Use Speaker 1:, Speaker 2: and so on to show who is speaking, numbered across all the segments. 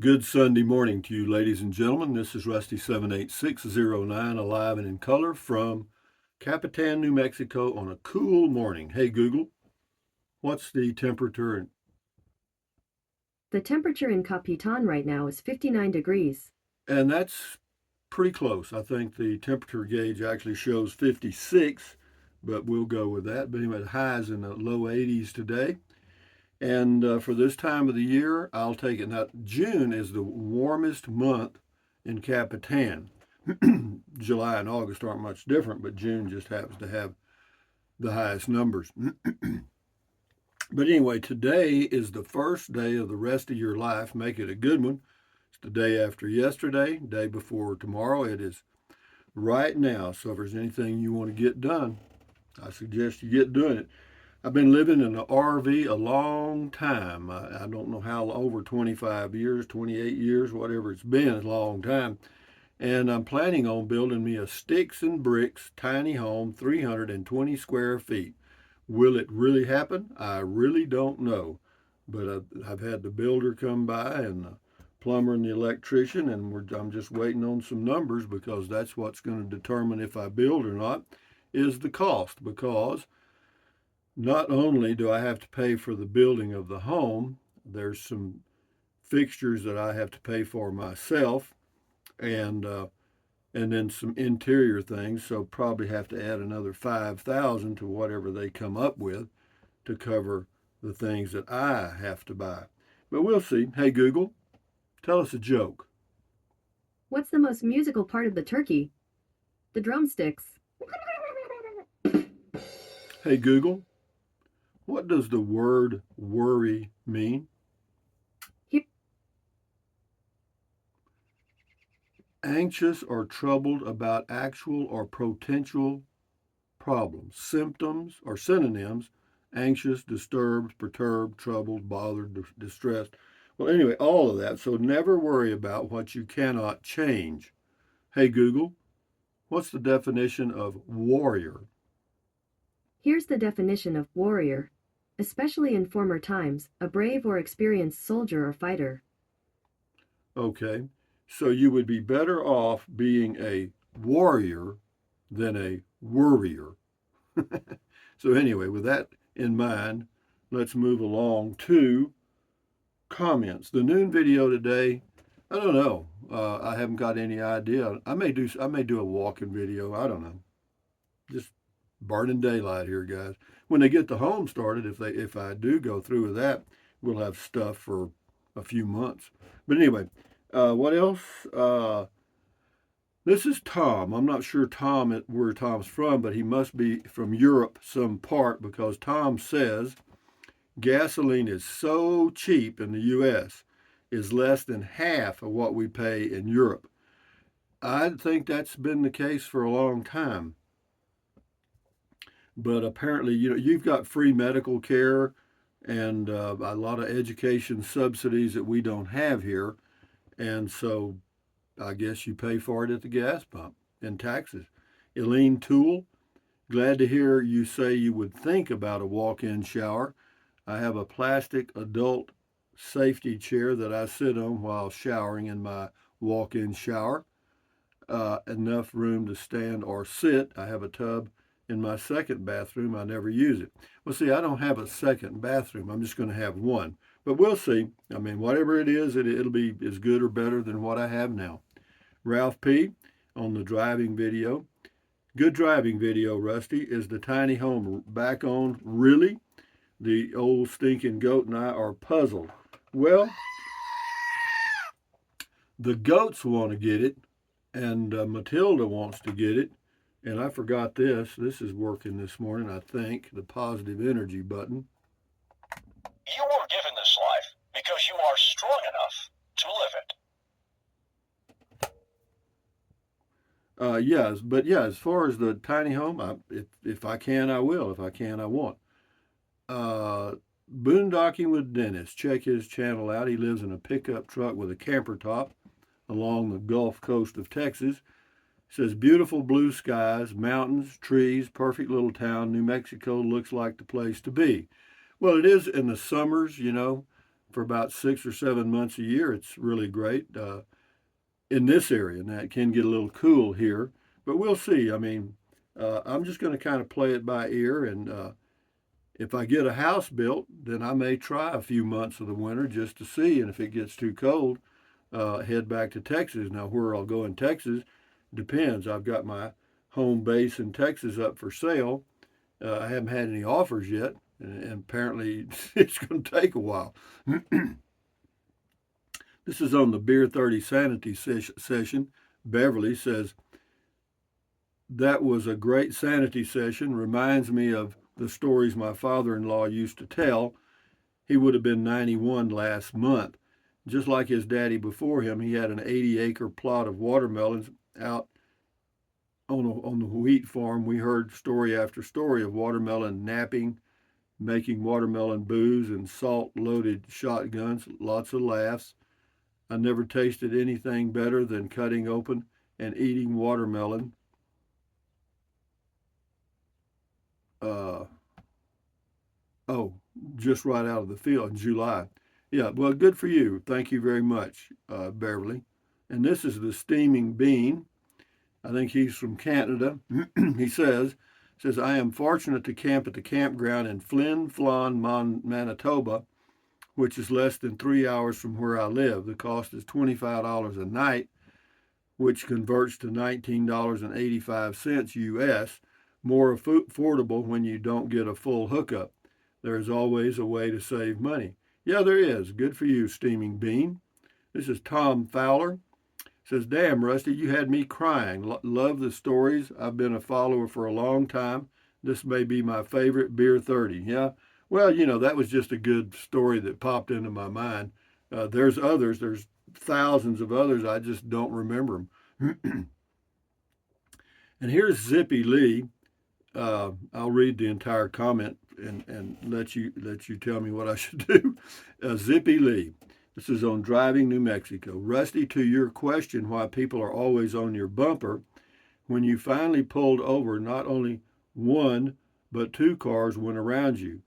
Speaker 1: Good Sunday morning to you, ladies and gentlemen. This is Rusty 78609, alive and in color from Capitan, New Mexico on a cool morning. Hey, Google, what's the temperature?
Speaker 2: The temperature in Capitan right now is 59 degrees.
Speaker 1: And that's pretty close. I think the temperature gauge actually shows 56, but we'll go with that. But anyway, highs in the low 80s today. And for this time of the year, I'll take it. Now, June is the warmest month in Capitan. July and August aren't much different, but June just happens to have the highest numbers. But anyway, today is the first day of the rest of your life. Make it a good one. It's the day after yesterday, day before tomorrow. It is right now. So if there's anything you want to get done, I suggest you get doing it. I've been living in an RV a long time. I don't know how, over 25 years, 28 years, whatever it's been, a long time. And I'm planning on building me a sticks and bricks tiny home, 320 square feet. Will it really happen? I really don't know. But I've had the builder come by and the plumber and the electrician, and I'm just waiting on some numbers because that's what's going to determine if I build or not, is the cost. Because not only do I have to pay for the building of the home, there's some fixtures that I have to pay for myself, and and then some interior things. So probably have to add another 5,000 to whatever they come up with to cover the things that I have to buy. But we'll see. Hey Google, tell us a joke.
Speaker 2: What's the most musical part of the turkey? The drumsticks.
Speaker 1: Hey Google, what does the word worry mean?
Speaker 2: Here,
Speaker 1: Anxious or troubled about actual or potential problems. Symptoms or synonyms: anxious, disturbed, perturbed, troubled, bothered, distressed. Well, anyway, all of that. So never worry about what you cannot change. Hey Google, what's the definition of warrior?
Speaker 2: here's the definition of warrior. Especially in former times, a brave or experienced soldier or fighter.
Speaker 1: Okay, so you would be better off being a warrior than a worrier. So anyway, with that in mind, let's move along to comments. The noon video today, I don't know. I haven't got any idea. I may do a walking video. I don't know. Just burning daylight here, guys. When they get the home started, if I do go through with that, we'll have stuff for a few months. But anyway, what else? This is Tom. I'm not sure where Tom's from, but he must be from Europe, some part, because Tom says gasoline is so cheap in the U.S. is less than half of what we pay in Europe. I think that's been the case for a long time, but apparently, you've got free medical care and a lot of education subsidies that we don't have here, and so I guess you pay for it at the gas pump in taxes. Eileen Toole, glad to hear you say you would think about a walk-in shower. I have a plastic adult safety chair that I sit on while showering in my walk-in shower. Enough room to stand or sit. I have a tub in my second bathroom. I never use it. Well, see, I don't have a second bathroom. I'm just going to have one. But we'll see. I mean, whatever it is, it'll be as good or better than what I have now. Ralph P. on the driving video. Good driving video, Rusty. Is the tiny home back on? Really? The old stinking goat and I are puzzled. Well, the goats want to get it, and Matilda wants to get it. And I forgot this. This is working this morning, I think, the positive energy button.
Speaker 3: You were given this life because you are strong enough to live it.
Speaker 1: Yes, but yeah, as far as the tiny home, if I can, I will. If I can, I won't. Uh, Boondocking with Dennis. Check his channel out. He lives in a pickup truck with a camper top along the Gulf Coast of Texas. Says beautiful blue skies, mountains, trees, perfect little town. New Mexico looks like the place to be. Well, it is in the summers, for about 6 or 7 months a year, it's really great in this area. Now, it can get a little cool here, but we'll see. I mean, I'm just going to kind of play it by ear, and if I get a house built, then I may try a few months of the winter just to see, and if it gets too cold, head back to Texas. Now, where I'll go in Texas depends. I've got my home base in Texas up for sale. I haven't had any offers yet, and apparently it's going to take a while. This is on the Beer 30 Sanity session. Beverly says, that was a great Sanity session. Reminds me of the stories my father-in-law used to tell. He would have been 91 last month. Just like his daddy before him, he had an 80-acre plot of watermelons out on the wheat farm. We heard story after story of watermelon napping, making watermelon booze and salt-loaded shotguns. Lots of laughs. I never tasted anything better than cutting open and eating watermelon. Just right out of the field in July. Yeah, well, good for you. Thank you very much, Beverly. And this is the Steaming Bean. I think he's from Canada. He says, I am fortunate to camp at the campground in Flin Flon, Manitoba, which is less than 3 hours from where I live. The cost is $25 a night, which converts to $19.85 US, more affordable when you don't get a full hookup. There is always a way to save money. Yeah, there is. Good for you, Steaming Bean. This is Tom Fowler. Says, damn, Rusty, you had me crying. Love the stories. I've been a follower for a long time. This may be my favorite Beer 30. Yeah, well, that was just a good story that popped into my mind. There's others. There's thousands of others. I just don't remember them. And here's Zippy Lee. I'll read the entire comment and let you tell me what I should do. Zippy Lee. This is on Driving New Mexico. Rusty, to your question why people are always on your bumper, when you finally pulled over, not only one but two cars went around you.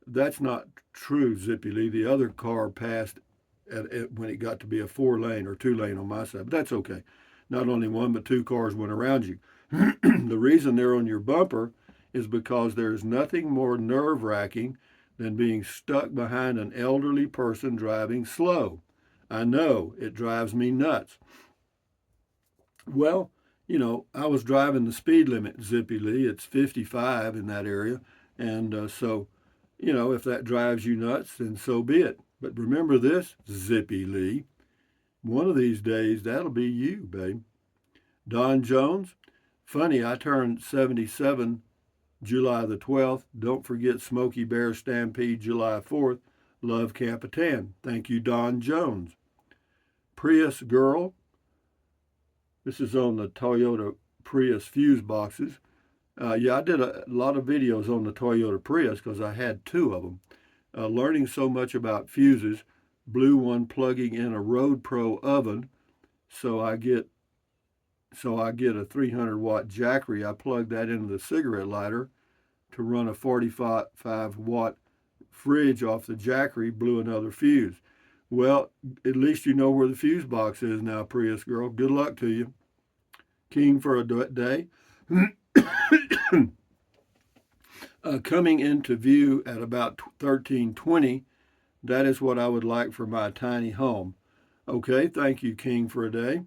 Speaker 1: That's not true, Zippy Lee. The other car passed when it got to be a 4-lane or 2-lane on my side, but that's okay. Not only one but two cars went around you. The reason they're on your bumper is because there's nothing more nerve-wracking than being stuck behind an elderly person driving slow. I know, it drives me nuts. Well, I was driving the speed limit, Zippy Lee. It's 55 in that area. And so, if that drives you nuts, then so be it. But remember this, Zippy Lee. One of these days, that'll be you, babe. Don Jones, funny, I turned 77 July the 12th. Don't forget Smoky Bear Stampede July 4th. Love Capitan. Thank you, Don Jones. Prius Girl. This is on the Toyota Prius fuse boxes. Yeah, I did a lot of videos on the Toyota Prius because I had two of them. Learning so much about fuses. Blue one plugging in a Road Pro oven. So I get a 300-watt Jackery. I plug that into the cigarette lighter to run a 45-watt fridge off the Jackery, blew another fuse. Well, at least you know where the fuse box is now, Prius Girl. Good luck to you. King for a day. Coming into view at about 1320, that is what I would like for my tiny home. Okay, thank you, King for a day.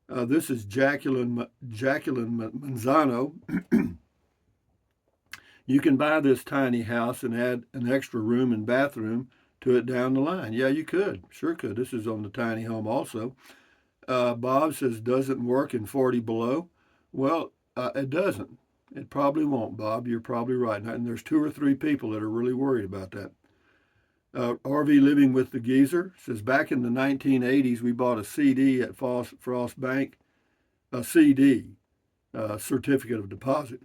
Speaker 1: This is Jacqueline Manzano. You can buy this tiny house and add an extra room and bathroom to it down the line. Yeah, you could. Sure could. This is on the tiny home also. Bob says, doesn't work in 40 below. Well, it doesn't. It probably won't, Bob. You're probably right. And there's 2 or 3 people that are really worried about that. RV Living with the Geezer says, back in the 1980s, we bought a CD at Frost Bank, a CD, certificate of deposit,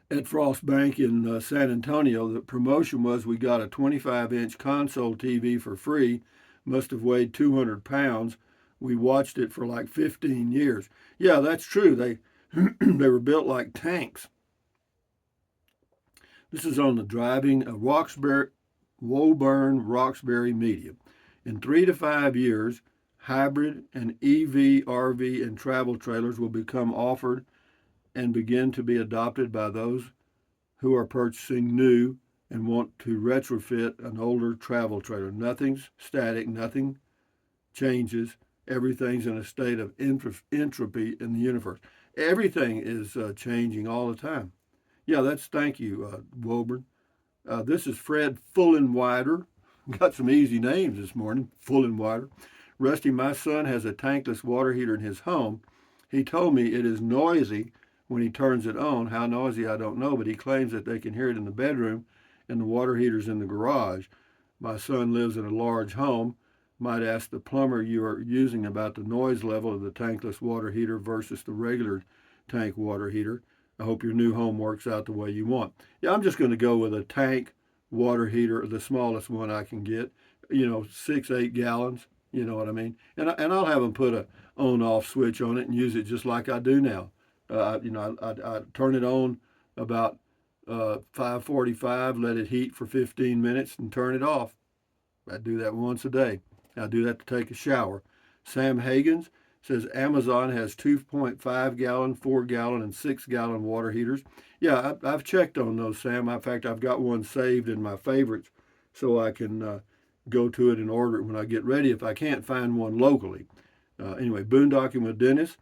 Speaker 1: at Frost Bank in San Antonio. The promotion was we got a 25-inch console TV for free, must have weighed 200 pounds. We watched it for like 15 years. Yeah, that's true. They were built like tanks. This is on the driving a Woburn Roxbury medium. In 3 to 5 years, hybrid and EV, RV, and travel trailers will become offered and begin to be adopted by those who are purchasing new and want to retrofit an older travel trailer. Nothing's static, nothing changes. Everything's in a state of entropy in the universe. Everything is changing all the time. Yeah, thank you, Woburn. This is Fred Fullenwider. Got some easy names this morning. Fullenwider. Rusty, my son has a tankless water heater in his home. He told me it is noisy when he turns it on. How noisy, I don't know, but he claims that they can hear it in the bedroom and the water heater's in the garage. My son lives in a large home. Might ask the plumber you are using about the noise level of the tankless water heater versus the regular tank water heater. I hope your new home works out the way you want. Yeah, I'm just going to go with a tank water heater, the smallest one I can get. 6, 8 gallons. You know what I mean? And I'll have them put a on-off switch on it and use it just like I do now. I turn it on about 5:45, let it heat for 15 minutes, and turn it off. I do that once a day. I do that to take a shower. Sam Hagens says Amazon has 2.5 gallon, 4 gallon, and 6 gallon water heaters. Yeah, I've checked on those, Sam. In fact, I've got one saved in my favorites so I can go to it and order it when I get ready if I can't find one locally. Anyway, boondocking with Dennis.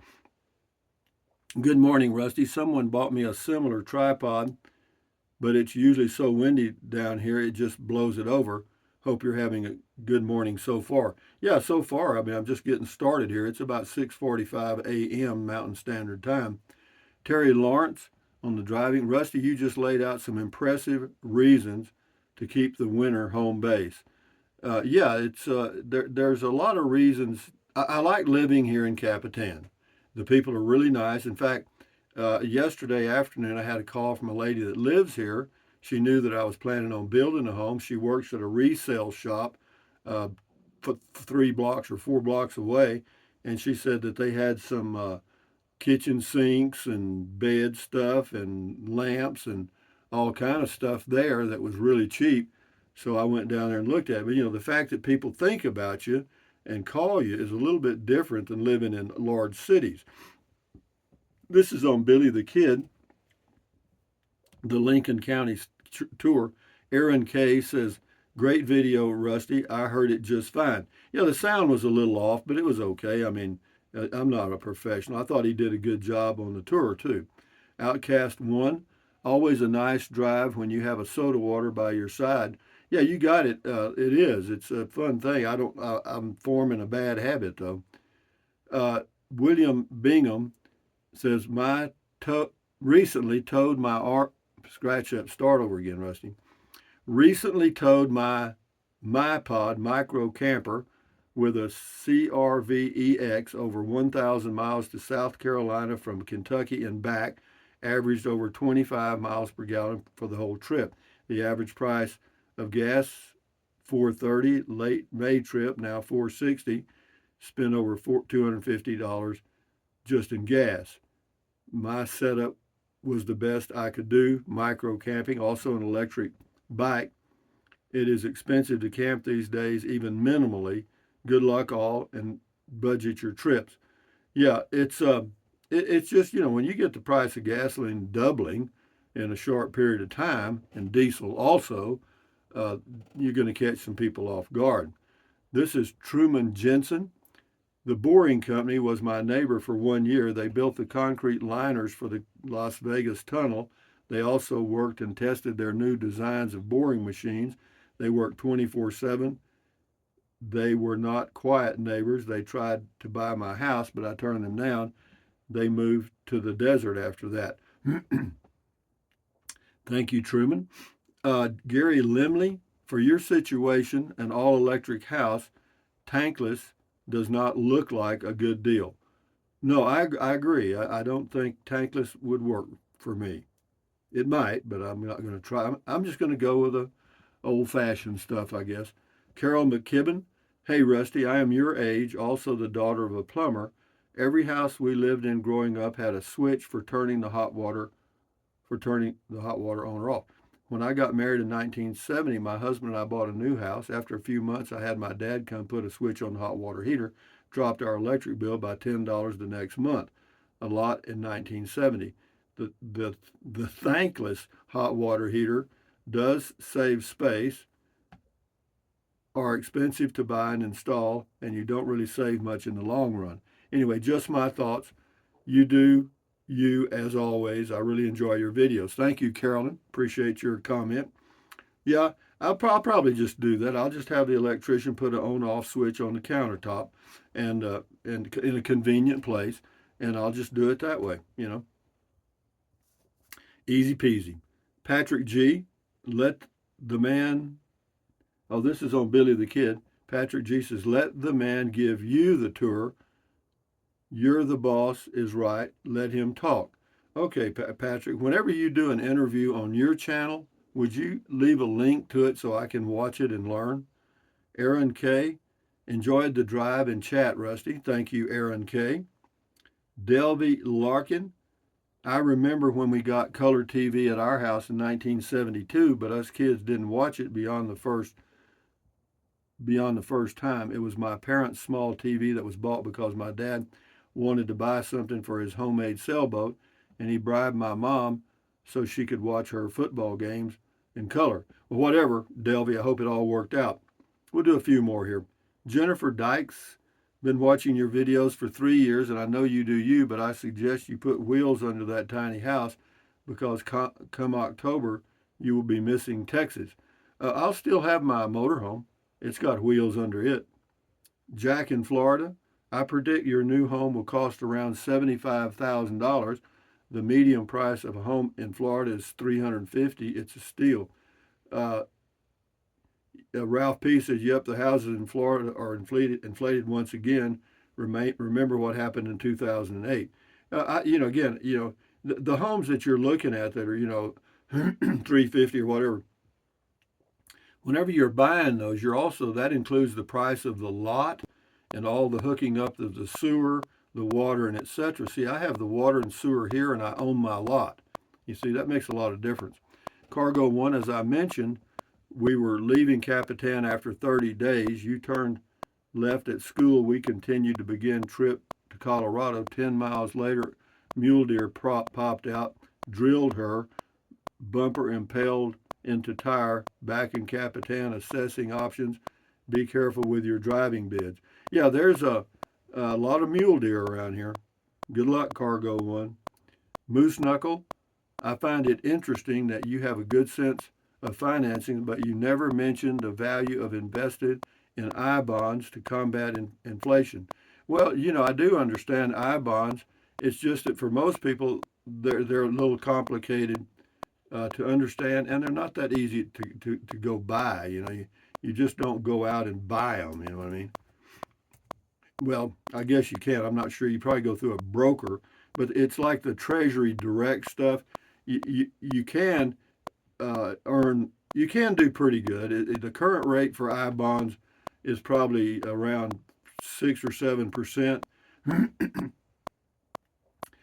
Speaker 1: Good morning, Rusty. Someone bought me a similar tripod, but it's usually so windy down here it just blows it over. Hope you're having a good morning so far. Yeah, so far, I'm just getting started here. It's about 6:45 a.m. Mountain Standard Time. Terry Lawrence on the driving. Rusty, you just laid out some impressive reasons to keep the winter home base. Yeah, it's there's a lot of reasons. I like living here in Capitan. The people are really nice. In fact, yesterday afternoon, I had a call from a lady that lives here. She knew that I was planning on building a home. She works at a resale shop 3 blocks or 4 blocks away, and she said that they had some kitchen sinks and bed stuff and lamps and all kind of stuff there that was really cheap. So I went down there and looked at it. But the fact that people think about you and call you is a little bit different than living in large cities. This is on Billy the Kid, the Lincoln County tour. Aaron K says, great video, Rusty. I heard it just fine. Yeah, the sound was a little off, but it was okay. I mean, I'm not a professional. I thought he did a good job on the tour, too. Outcast 1, always a nice drive when you have a soda water by your side. Yeah, you got it. It is. It's a fun thing. I'm forming a bad habit, though. William Bingham says, recently towed my scratch up, start over again, Rusty. Recently towed my MyPod micro camper with a CRV-EX over 1,000 miles to South Carolina from Kentucky and back, averaged over 25 miles per gallon for the whole trip. The average price of gas, $4.30, late May trip, now $4.60, spent over $250 just in gas. My setup was the best I could do, micro camping, also an electric bike. It is expensive to camp these days, even minimally. Good luck all, and budget your trips. Yeah, it's just when you get the price of gasoline doubling in a short period of time, and diesel also, you're going to catch some people off guard. This is Truman Jensen. The boring company was my neighbor for 1 year. They built the concrete liners for the Las Vegas tunnel. They also worked and tested their new designs of boring machines. They worked 24/7. They were not quiet neighbors. They tried to buy my house, but I turned them down. They moved to the desert after that. Thank you, Truman. Gary Limley, for your situation, an all-electric house, tankless, does not look like a good deal. No, I agree. I don't think tankless would work for me. It might, but I'm not going to try. I'm just going to go with the old-fashioned stuff, I guess. Carol McKibben, hey, Rusty, I am your age, also the daughter of a plumber. Every house we lived in growing up had a switch for turning the hot water on or off. When I got married in 1970, my husband and I bought a new house. After a few months, I had my dad come put a switch on the hot water heater, dropped our electric bill by $10 the next month. A lot in 1970. The thankless hot water heater does save space, are expensive to buy and install, and you don't really save much in the long run. Anyway, just my thoughts. You do you, as always. I really enjoy your videos. Thank you, Carolyn. Appreciate your comment. Yeah, I'll probably just do that. I'll just have the electrician put an on-off switch on the countertop, and in a convenient place, and I'll just do it that way. Easy peasy. Patrick G, let the man. Oh, this is on Billy the Kid. Patrick G says, let the man give you the tour. You're the boss is right. Let him talk. Okay, Patrick, whenever you do an interview on your channel, would you leave a link to it so I can watch it and learn? Aaron K, enjoyed the drive and chat, Rusty. Thank you, Aaron K. Delby Larkin, I remember when we got color TV at our house in 1972, but us kids didn't watch it beyond the first time. It was my parents' small TV that was bought because my dad wanted to buy something for his homemade sailboat, and he bribed my mom so she could watch her football games in color. Well, whatever, Delvey, I hope it all worked out. We'll do a few more here. Jennifer Dykes, been watching your videos for 3 years, and I know you do you, but I suggest you put wheels under that tiny house because come October, you will be missing Texas. I'll still have my motorhome. It's got wheels under it. Jack in Florida, I predict your new home will cost around $75,000. The median price of a home in Florida is $350,000. It's a steal. Ralph P says, yep, the houses in Florida are inflated once again. Remember what happened in 2008. The homes that you're looking at that are, 350 or whatever, whenever you're buying those, that includes the price of the lot and all the hooking up of the sewer, the water, and etc. See, I have the water and sewer here, and I own my lot. You see, that makes a lot of difference. Cargo one, as I mentioned, we were leaving Capitan after 30 days. You turned left at school. We continued to begin trip to Colorado. 10 miles later, mule deer popped out, drilled her, bumper impaled into tire, back in Capitan, assessing options. Be careful with your driving bids. Yeah, there's a lot of mule deer around here. Good luck, Cargo one. Moose Knuckle, I find it interesting that you have a good sense of financing, but you never mentioned the value of invested in I-bonds to combat inflation. Well, I do understand I-bonds. It's just that for most people, they're a little complicated to understand, and they're not that easy to go buy. You just don't go out and buy them. You know what I mean? Well, I guess you can. I'm not sure. You probably go through a broker, but it's like the Treasury Direct stuff. You can you can do pretty good. The current rate for I bonds is probably around 6 or 7%,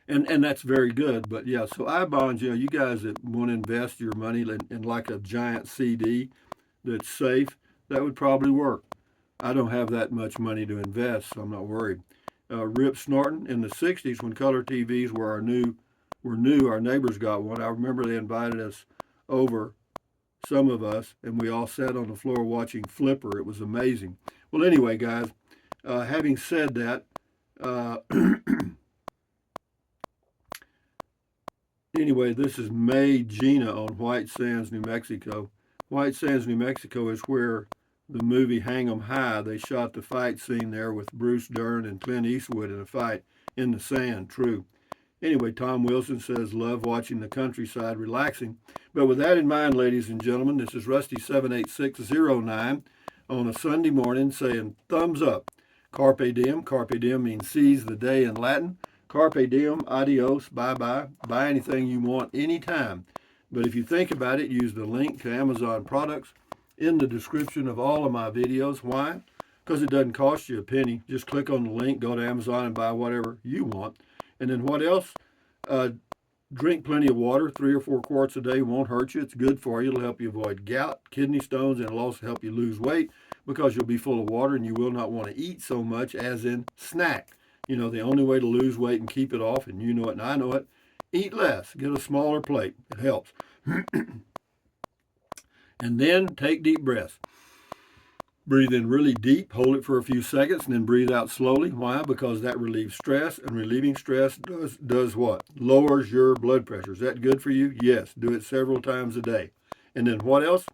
Speaker 1: and that's very good. But yeah, so I bonds, you guys that want to invest your money in like a giant CD that's safe, that would probably work. I don't have that much money to invest, so I'm not worried. Rip Snorton, in the 60s when color TVs were new, our neighbors got one. I remember they invited us over, some of us, and we all sat on the floor watching Flipper. It was amazing. Well, anyway, guys, having said that, anyway, this is May Gina on White Sands, New Mexico. White Sands, New Mexico is where the movie Hang 'em High, they shot the fight scene there with Bruce Dern and Clint Eastwood in a fight in the sand. True. Anyway, Tom Wilson says, love watching the countryside relaxing. But with that in mind, ladies and gentlemen, this is Rusty78609 on a Sunday morning saying thumbs up. Carpe diem. Carpe diem means seize the day in Latin. Carpe diem, adios, bye-bye. Buy anything you want anytime. But if you think about it, use the link to Amazon products in the description of all of my videos. Why? Because it doesn't cost you a penny. Just click on the link, go to Amazon and buy whatever you want. And then what else? Drink plenty of water. 3 or 4 quarts a day won't hurt you. It's good for you. It'll help you avoid gout, kidney stones, and it'll also help you lose weight because you'll be full of water and you will not want to eat so much as in snack. You know, the only way to lose weight and keep it off, and you know it and I know it, eat less. Get a smaller plate. It helps. And then take deep breaths. Breathe in really deep, hold it for a few seconds, and then breathe out slowly. Why? Because that relieves stress, and relieving stress does what? Lowers your blood pressure. Is that good for you? Yes. Do it several times a day. And then what else?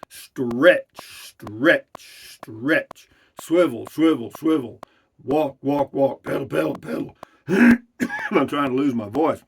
Speaker 1: Stretch, stretch, stretch. Swivel, swivel, swivel. Walk, walk, walk. Pedal, pedal, pedal. I'm trying to lose my voice.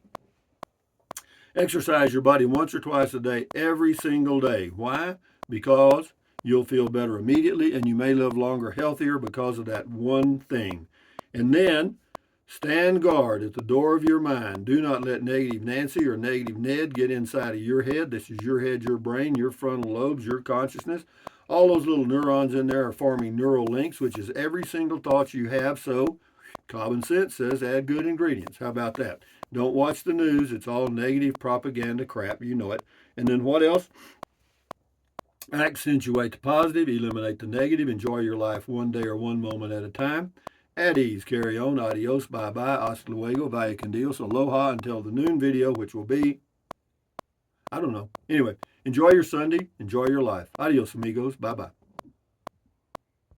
Speaker 1: Exercise your body once or twice a day, every single day. Why? Because you'll feel better immediately and you may live longer, healthier because of that one thing. And then stand guard at the door of your mind. Do not let negative Nancy or negative Ned get inside of your head. This is your head, your brain, your frontal lobes, your consciousness. All those little neurons in there are forming neural links, which is every single thought you have. So common sense says add good ingredients. How about that? Don't watch the news. It's all negative propaganda crap. You know it. And then what else? Accentuate the positive, eliminate the negative, enjoy your life one day or one moment at a time. At ease, carry on, adios, bye-bye, hasta luego, vaya con Dios, aloha, until the noon video, which will be, I don't know. Anyway, enjoy your Sunday, enjoy your life. Adios, amigos, bye-bye.